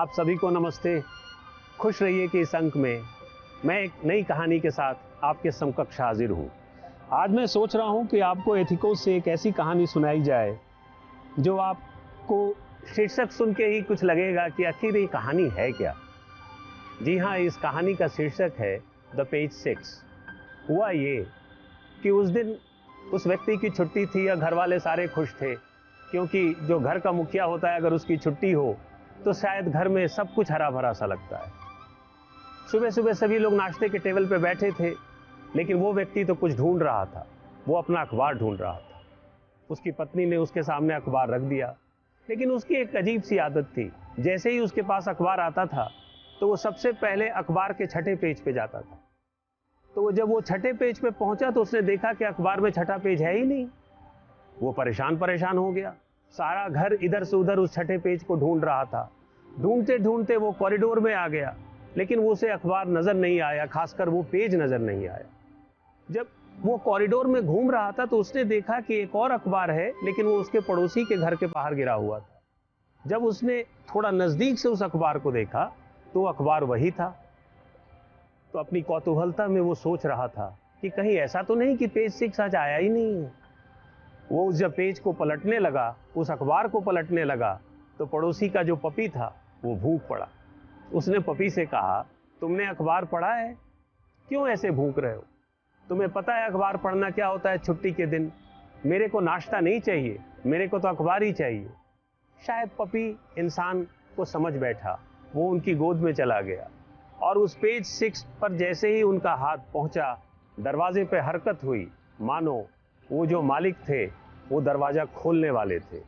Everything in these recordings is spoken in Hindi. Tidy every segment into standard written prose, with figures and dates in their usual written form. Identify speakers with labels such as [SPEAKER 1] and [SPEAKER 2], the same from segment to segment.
[SPEAKER 1] आप सभी को नमस्ते। खुश रहिए कि इस अंक में मैं एक नई कहानी के साथ आपके समकक्ष हाजिर हूँ। आज मैं सोच रहा हूँ कि आपको एथिकोस से एक ऐसी कहानी सुनाई जाए जो आपको शीर्षक सुन के ही कुछ लगेगा कि आखिर ये कहानी है क्या। जी हाँ, इस कहानी का शीर्षक है द पेज 6। हुआ ये कि उस दिन उस व्यक्ति की छुट्टी थी या घर वाले सारे खुश थे, क्योंकि जो घर का मुखिया होता है अगर उसकी छुट्टी हो तो शायद घर में सब कुछ हरा भरा सा लगता है। सुबह सुबह सभी लोग नाश्ते के टेबल पे बैठे थे, लेकिन वो व्यक्ति तो कुछ ढूंढ रहा था। वो अपना अखबार ढूंढ रहा था। उसकी पत्नी ने उसके सामने अखबार रख दिया, लेकिन उसकी एक अजीब सी आदत थी। जैसे ही उसके पास अखबार आता था तो वो सबसे पहले अखबार के छठे पेज पे जाता था। तो जब वो छठे पेज पे पहुंचा तो उसने देखा कि अखबार में छठा पेज है ही नहीं। वो परेशान परेशान हो गया। सारा घर इधर से उधर उस छठे पेज को ढूंढ रहा था। ढूंढते ढूंढते वो कॉरिडोर में आ गया, लेकिन वो उसे अखबार नजर नहीं आया, खासकर वो पेज नजर नहीं आया। जब वो कॉरिडोर में घूम रहा था तो उसने देखा कि एक और अखबार है, लेकिन वो उसके पड़ोसी के घर के बाहर गिरा हुआ था। जब उसने थोड़ा नजदीक से उस अखबार को देखा तो अखबार वही था। तो अपनी कौतूहलता में वो सोच रहा था कि कहीं ऐसा तो नहीं कि पेज 6 आज आया ही नहीं है। वो जब पेज को पलटने लगा, उस अखबार को पलटने लगा, तो पड़ोसी का जो पपी था वो भूख पड़ा। उसने पपी से कहा, तुमने अखबार पढ़ा है? क्यों ऐसे भूख रहे हो? तुम्हें पता है अखबार पढ़ना क्या होता है छुट्टी के दिन? मेरे को नाश्ता नहीं चाहिए, मेरे को तो अखबार ही चाहिए। शायद पपी इंसान को समझ बैठा। वो उनकी गोद में चला गया और उस पेज 6 पर जैसे ही उनका हाथ पहुंचा, दरवाजे पे हरकत हुई, मानो वो जो मालिक थे वो दरवाजा खोलने वाले थे।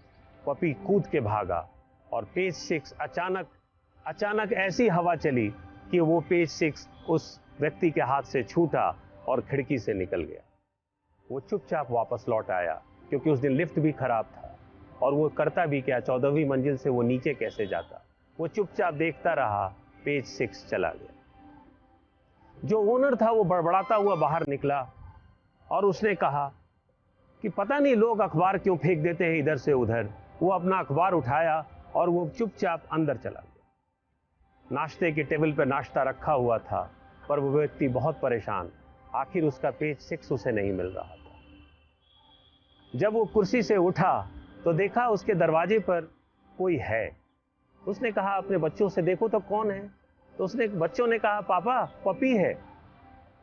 [SPEAKER 1] पपी कूद के भागा और पेज 6 अचानक ऐसी हवा चली कि वो पेज 6 उस व्यक्ति के हाथ से छूटा और खिड़की से निकल गया। वो चुपचाप वापस लौट आया, क्योंकि उस दिन लिफ्ट भी खराब था और वो करता भी क्या, 14वीं मंजिल से वो नीचे कैसे जाता। वो चुपचाप देखता रहा, पेज 6 चला गया। जो ओनर था वो बड़बड़ाता हुआ बाहर निकला और उसने कहा कि पता नहीं लोग अखबार क्यों फेंक देते हैं इधर से उधर। वो अपना अखबार उठाया और वो चुपचाप अंदर चला गया। नाश्ते के टेबल पर नाश्ता रखा हुआ था, पर वो व्यक्ति बहुत परेशान। आखिर उसका पेज 6 उसे नहीं मिल रहा था। जब वो कुर्सी से उठा तो देखा उसके दरवाजे पर कोई है। उसने कहा अपने बच्चों से, देखो तो कौन है? तो उसने बच्चों ने कहा, पापा पपी है।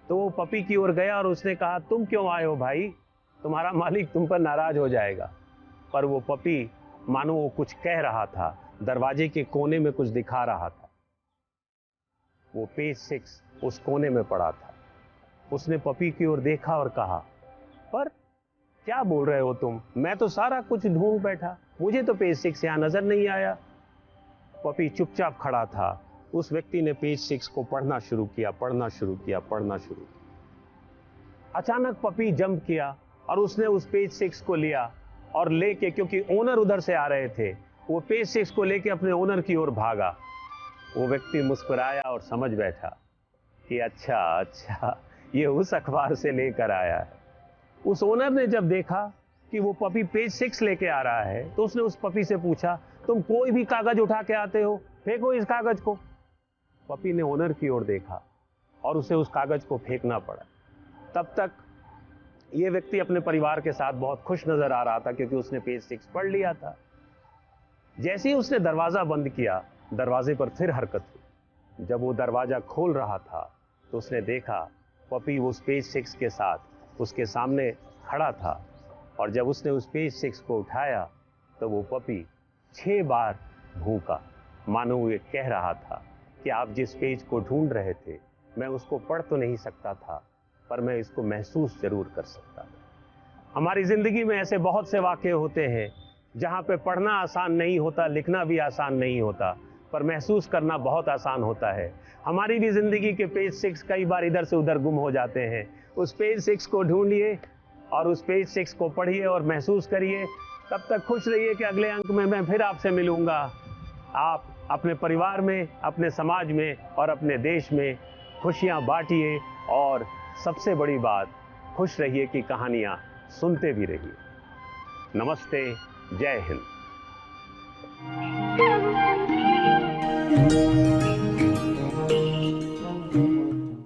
[SPEAKER 1] तो वो पपी की ओर गया और उसने कहा, तुम क्यों आए हो भाई? तुम्हारा मालिक तुम पर नाराज हो जाएगा। पर वो पपी मानो वो कुछ कह रहा था, दरवाजे के कोने में कुछ दिखा रहा था। वो पेज 6 उस कोने में पड़ा था। उसने पपी की ओर देखा और कहा, पर क्या बोल रहे हो तुम? मैं तो सारा कुछ ढूंढ बैठा, मुझे तो पेज 6 यहां नजर नहीं आया। पपी चुपचाप खड़ा था। उस व्यक्ति ने पेज 6 को पढ़ना शुरू किया। अचानक पपी जंप किया और उसने उस पेज 6 को लिया और लेके, क्योंकि ओनर उधर से आ रहे थे, वो पेज 6 को लेके अपने ओनर की ओर भागा। वो व्यक्ति मुस्कुराया और समझ बैठा कि अच्छा ये उस अखबार से लेकर आया है। उस ओनर ने जब देखा कि वो पपी पेज 6 लेके आ रहा है तो उसने उस पपी से पूछा, तुम कोई भी कागज उठा के आते हो, फेंको इस कागज को। पपी ने ओनर की ओर देखा और उसे उस कागज को फेंकना पड़ा। तब तक ये व्यक्ति अपने परिवार के साथ बहुत खुश नजर आ रहा था, क्योंकि उसने पेज 6 पढ़ लिया था। जैसे ही उसने दरवाजा बंद किया, दरवाजे पर फिर हरकत हुई। जब वो दरवाजा खोल रहा था तो उसने देखा पपी उस पेज 6 के साथ उसके सामने खड़ा था। और जब उसने उस पेज 6 को उठाया तो वो पपी 6 बार भूखा, मानो वो ये कह रहा था कि आप जिस पेज को ढूंढ रहे थे, मैं उसको पढ़ तो नहीं सकता था, पर मैं इसको महसूस जरूर कर सकता था। हमारी जिंदगी में ऐसे बहुत से वाक़ये होते हैं जहां पे पढ़ना आसान नहीं होता, लिखना भी आसान नहीं होता, पर महसूस करना बहुत आसान होता है। हमारी भी जिंदगी के पेज 6 कई बार इधर से उधर गुम हो जाते हैं। उस पेज 6 को ढूंढिए और उस पेज 6 को पढ़िए और महसूस करिए। तब तक खुश रहिए कि अगले अंक में मैं फिर आपसे मिलूंगा। आप अपने परिवार में, अपने समाज में और अपने देश में खुशियां बांटिए और सबसे बड़ी बात, खुश रहिए कि कहानियां सुनते भी रहिए। नमस्ते, जय हिंद।
[SPEAKER 2] हैं।